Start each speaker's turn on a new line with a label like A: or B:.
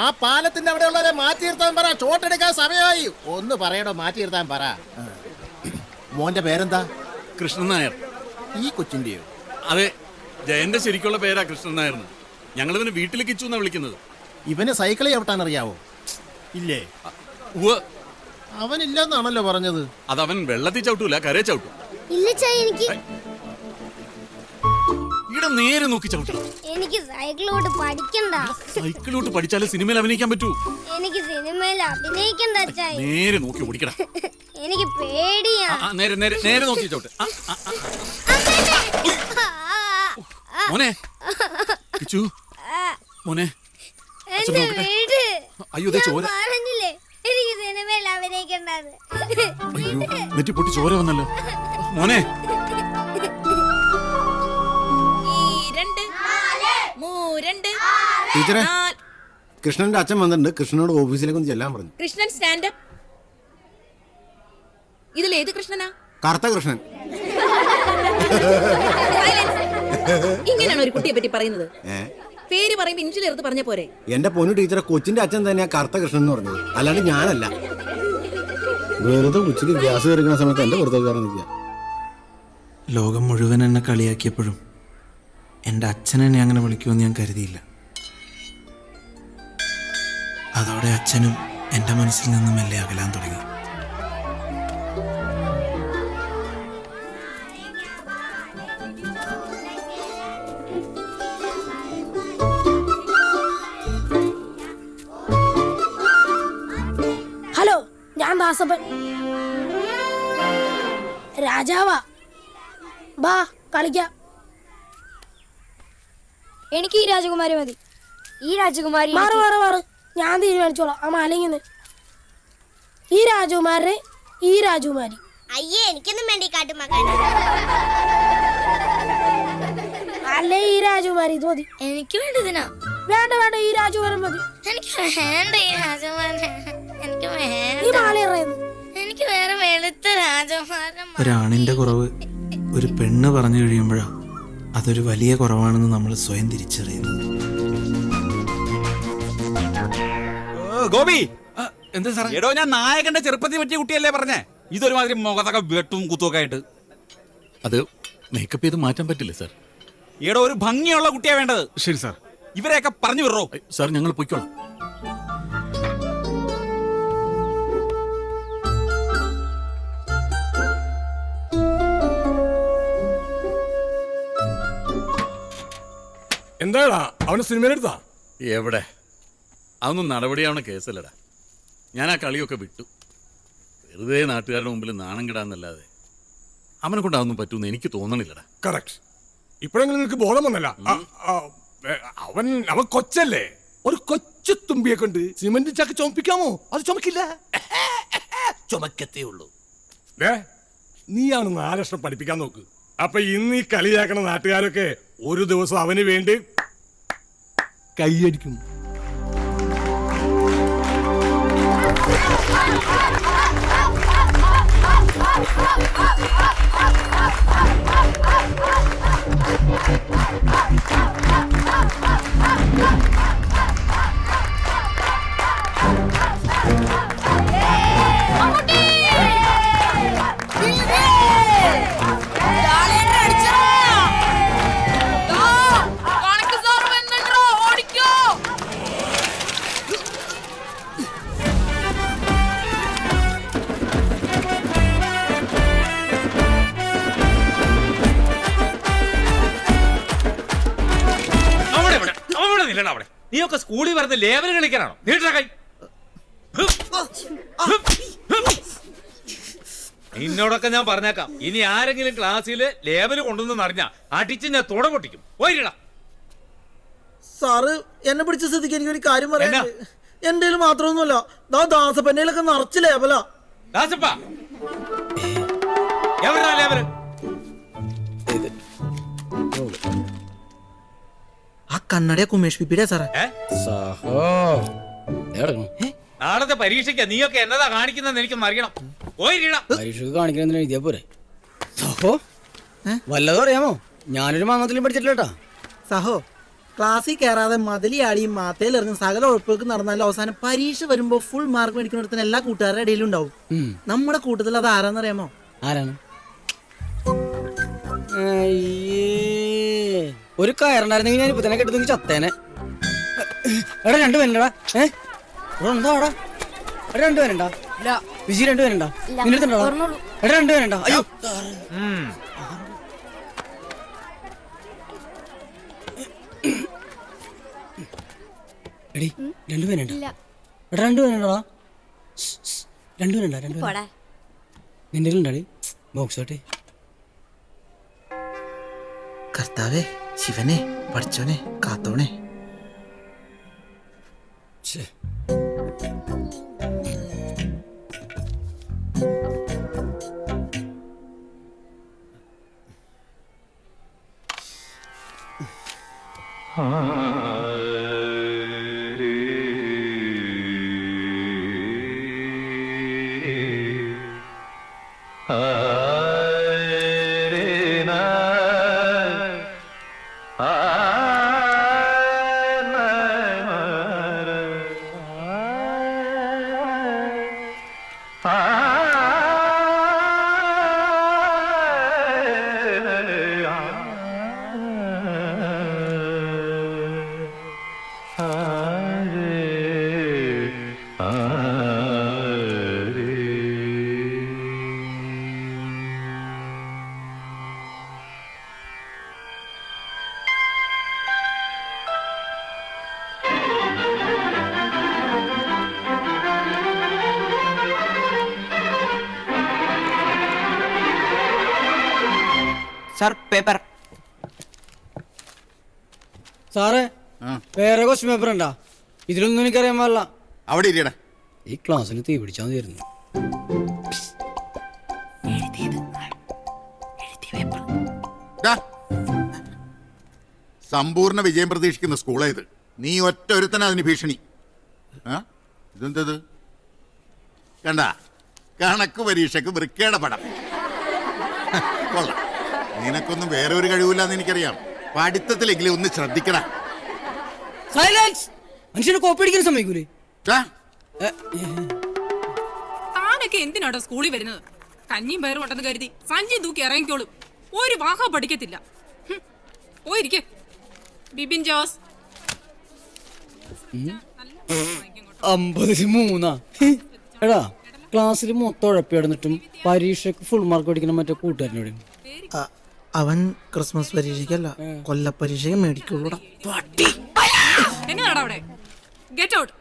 A: ആ പാലത്തിന്റെ അവിടെ ഉള്ളവരെ മാറ്റി നിർത്താൻ പറ. ഷോട്ടെടുക്കാൻ സമയമായി. ഒന്ന് പറയടോ, മാറ്റി നിർത്താൻ പറ. മോന്റെ പേരെന്താ?
B: കൃഷ്ണൻ നായർ.
A: ഈ കൊച്ചിന്റെയോ?
B: അതെ, ജയന്റെ ശരിക്കുള്ള പേരാ കൃഷ്ണൻ നായർ. ഞങ്ങൾ ഇവന് വീട്ടിൽ കിച്ചു എന്നാ വിളിക്കുന്നത്.
A: ഇവന് സൈക്കിൾ ചവിട്ടാൻ അറിയാവോ? ഇല്ലേ? അവനില്ലെന്നാണല്ലോ പറഞ്ഞത്.
B: അതവൻ വെള്ളത്തിൽ ചവിട്ടൂല, കരയെ ചവിട്ടും. ഇവിടെ നേരെ നോക്കി ചവിട്ടണം.
C: എനിക്ക് സൈക്കിളോട്ട് പഠിക്കണ്ട.
B: സൈക്കിളോട്ട് പഠിച്ചാലേ സിനിമയിൽ അഭിനയിക്കാൻ പറ്റൂ.
C: എനിക്ക് സിനിമയിൽ അഭിനയിക്കണ്ട അച്ചായി.
B: നേരെ നോക്കി ഓടിക്കടാ.
C: എനിക്ക് പേടിയാ.
B: നേരെ നേരെ നേരെ നോക്കി ചവിട്ട്. മോനെ കിച്ചു, മോനെ അയ്യോ ചോര.
C: പറഞ്ഞില്ലേ എനിക്ക് സിനിമയിൽ അഭിനയിക്കണ്ടത്.
B: അയ്യോ നെറ്റി പൊട്ടി ചോര വന്നല്ലോ മോനെ.
D: ടീച്ചറെ, കൃഷ്ണന്റെ അച്ഛൻ വന്നിട്ടുണ്ട്. കൃഷ്ണനോട് ഓഫീസിലേക്ക് ഒന്ന് ചെല്ലാൻ പറഞ്ഞു.
E: കൃഷ്ണൻ സ്റ്റാൻഡപ്പ്. ഇതിൽ ഏത് കൃഷ്ണനാ?
D: കറുത്ത കൃഷ്ണൻ.
E: ഇങ്ങനെയാണ് ഒരു കുട്ടിയെ പറ്റി പറയുന്നത്? പേര് പറയുമ്പോ ഇഞ്ചിൽ എടുത്ത് പറഞ്ഞ പോരെ?
D: എന്റെ പൊന്നു ടീച്ചറെ, കൊച്ചിന്റെ അച്ഛൻ തന്നെയാ കറുത്ത കൃഷ്ണൻ എന്ന് പറഞ്ഞത്, അല്ലാണ്ട് ഞാനല്ല. വെറുതെ ഉച്ചയ്ക്ക് ഗ്യാസ് കയറിക്കുന്ന സമയത്ത് എന്റെ പുറത്തേക്കാരൻ നിൽക്കുക.
F: ലോകം മുഴുവൻ എന്നെ കളിയാക്കിയപ്പോഴും എൻ്റെ അച്ഛനെന്നെ അങ്ങനെ വിളിക്കുമെന്ന് ഞാൻ കരുതിയില്ല. അതോടെ അച്ഛനും എൻ്റെ മനസ്സിൽ നിന്നും മെല്ലെ അകലാൻ തുടങ്ങി.
G: ഹലോ, ഞാൻ ദാസപ്പൻ. രാജാവാ, ബാ കളിക്കാം.
C: എനിക്ക് ഈ രാജകുമാരി മതി. ഈ രാജകുമാരി
G: മാറ് മാറ് മാറ്, ഞാൻ തീരുമാനിച്ചോളാം. ആ മാലിങ്ങനെ ഈ രാജകുമാരനെ ഈ രാജകുമാരി.
C: അയ്യേ, എനിക്കൊന്നും വേണ്ടി കാട്ടുമാക്കാൻ.
G: അല്ലേ ഈ രാജകുമാരി ഇത് മതി.
C: എനിക്ക് വേണ്ടതിനാ.
G: വേണ്ട വേണ്ട, ഈ രാജകുമാരൻ മതി.
C: എനിക്ക് വേണ്ട ഈ രാജകുമാരൻ. എനിക്ക് വേണ്ട.
G: ഈ മാല എറിയുന്നു.
C: എനിക്ക് വേറെ വെളുത്ത രാജകുമാരൻ.
F: ഒരാണിൻ്റെ കുറവ് ഒരു പെണ്ണ് പറഞ്ഞു കഴിയുമ്പോഴാണ് അതൊരു വലിയ കുറവാണെന്ന് നമ്മൾ സ്വയം തിരിച്ചറിയുന്നു.
H: ഗോപി,
B: എന്താ സാറേ?
H: എടോ, ഞാൻ നായകന്റെ ചെറുപ്പത്തിൽ പറ്റിയ കുട്ടിയല്ലേ പറഞ്ഞേ? ഇതൊരുമാതിരി മുഖത്തൊക്കെ വെട്ടും കുത്തുമൊക്കെ ആയിട്ട്.
B: അത് മേക്കപ്പ് ചെയ്ത് മാറ്റാൻ പറ്റില്ല സാർ.
H: എടോ, ഒരു ഭംഗിയുള്ള കുട്ടിയാ വേണ്ടത്.
B: ശരി സാർ.
H: ഇവരെയൊക്കെ പറഞ്ഞു വിടറോ?
B: സാർ, ഞങ്ങൾ പൊയ്ക്കോളാം.
I: എന്താടാ അവന് സിനിമയിലെടുത്താ?
B: എവിടെ, അതൊന്നും നടപടിയാവണ കേസല്ലടാ. ഞാൻ ആ കളിയൊക്കെ വിട്ടു. വെറുതെ നാട്ടുകാരുടെ മുമ്പിൽ നാണം കിടാന്നല്ലാതെ അവനെ കൊണ്ട് അതൊന്നും പറ്റൂന്ന് എനിക്ക് തോന്നണില്ലടാ.
I: കറക്റ്റ്. ഇപ്പോഴെങ്കിലും നിനക്ക് ബോധം വന്നല്ല. അവൻ കൊച്ചല്ലേ. ഒരു കൊച്ചു തുമ്പിയെ കൊണ്ട് സിമന്റ് ചാക്ക് ചുമപ്പിക്കാമോ? അത് ചുമക്കില്ല, ചുമക്കത്തേ ഉള്ളൂ. നീയാണ് 4 ലക്ഷം പഠിപ്പിക്കാൻ നോക്ക്. അപ്പൊ ഇന്ന് ഈ കളിയാക്കണ നാട്ടുകാരൊക്കെ ഒരു ദിവസം അവന് വേണ്ടി കൈയടിക്കും.
H: നീയൊക്കെ സ്കൂളിൽ വരുന്ന ലേബൽ കളിക്കാനാണോ? നീട്ട നിന്നോടൊക്കെ ഞാൻ പറഞ്ഞേക്കാം, ഇനി ആരെങ്കിലും ക്ലാസ്സിൽ ലേബൽ കൊണ്ടുവന്ന് അറിഞ്ഞാ അടിച്ച് ഞാൻ തുട പൊട്ടിക്കും. പോയിടാ.
J: സാറ് എന്നെ പിടിച്ച സ്ഥിതിക്ക് എനിക്കൊരു കാര്യം പറയാ. എന്റെ മാത്രമൊന്നുമല്ല, ദാസപ്പന്നയിലൊക്കെ നിറച്ച് ലേബലാ.
H: ദാസപ്പ, എവിടാ ലേബല്?
J: ആ കണ്ണടയാ കുമേഷ് പിപ്പിടെ സാറേ.
H: നാളത്തെ പരീക്ഷയ്ക്ക് നീയൊക്കെ എന്നതാ കാണിക്കുന്ന എനിക്കൊന്ന് അറിയണം.
J: പരീക്ഷയ്ക്ക് കാണിക്കണ എഴുതിയാ പോരെ. സഹോ വല്ലതും അറിയാമോ? ഞാനൊരു മാങ്ങത്തിലും പഠിച്ചിട്ടില്ല. സഹോ ക്ലാസ്സിൽ കയറാതെ മതിലിയാടിയും മാത്തയിലിറങ്ങും സകല ഉഴപ്പുകൾക്ക് നടന്നാലും അവസാനം പരീക്ഷ വരുമ്പോ ഫുൾ മാർക്ക് മേടിക്കുന്നിടത്തിന് എല്ലാ കൂട്ടുകാരുടെ ഇടയിലും ഉണ്ടാവും. നമ്മുടെ കൂട്ടത്തിൽ അത് ആരാന്നറിയാമോ?
K: ആരാണ്? ഒരു കയറുണ്ടായിരുന്നെങ്കിൽ ഞാൻ ഇപ്പൊ തന്നെ കെട്ടുന്നെങ്കിൽ ചത്തേനെ. എടാ 2 പേരുണ്ടാ? എന്താ അവിടെ? എടാ 2 പേരുണ്ടാ? വിജി 2 പേരുണ്ടാ? നിന്നെടുത്തുണ്ടോ? എടാ 2 പേരുണ്ടാ? അയ്യോ എടി 2 പേരുണ്ടാ? എടാ 2 പേരുണ്ടാ? 2 പേരുണ്ടാ? 2 പേരുണ്ടാ? നിന്റെ ഉണ്ടാടി ബോക്സ് ആട്ടെ.
J: കർത്താവേ, ശിവനെ, പഠിച്ചോനെ, കാത്തോണേ.
K: Sir paper. സാറേ വേറെ ക്വസ്റ്റ്യൻ പേപ്പർ ഉണ്ടാ? ഇതിലൊന്നും എനിക്കറിയാൻ പാടില്ല.
A: അവിടെ ഇരിയടാ.
K: ഈ ക്ലാസ്സിൽ തീ പിടിച്ചാൽ മതിയായിരുന്നു.
A: സമ്പൂർണ്ണ വിജയം പ്രതീക്ഷിക്കുന്ന സ്കൂളായത്. നീ ഒറ്റ ഒരുത്തന അതിന് ഭീഷണി. ഇതെന്തത് കണ്ട? കണക്ക് പരീക്ഷക്ക് വൃക്കയുടെ പടം. കൊള്ളാം. നിനക്കൊന്നും വേറെ ഒരു കഴിവില്ലാന്ന് എനിക്കറിയാം. പഠിത്തത്തിലെങ്കിലും ഒന്ന് ശ്രദ്ധിക്കടാ.
K: സൈലൻസ്. മനുഷ്യനെ കോപ്പി അടിക്കാൻ സമ്മതിക്കൂലേ?
E: താനൊക്കെ എന്തിനാടോ സ്കൂളിൽ വരുന്നത്? കഞ്ഞിയും പയറും ഉണ്ടെന്ന് കരുതി സഞ്ചി തൂക്കി ഇറങ്ങിക്കോളും. ഒരു വാഹ പഠിക്കത്തില്ല. പോയിരിക്കെ ബിബിൻ ജോസ്.
K: 53. എടാ ക്ലാസ്സിൽ മൊത്തം ഉഴപ്പി കിടന്നിട്ടും പരീക്ഷയ്ക്ക് ഫുൾ മാർക്ക് പഠിക്കണം മറ്റേ കൂട്ടുകാരനോട്.
J: അവൻ ക്രിസ്മസ് പരീക്ഷയ്ക്കല്ല, കൊല്ലപ്പരീക്ഷയ്ക്ക് മേടിക്കുള്ളൂടാ.
E: എന്നതാടാ അവിടെ? Get out.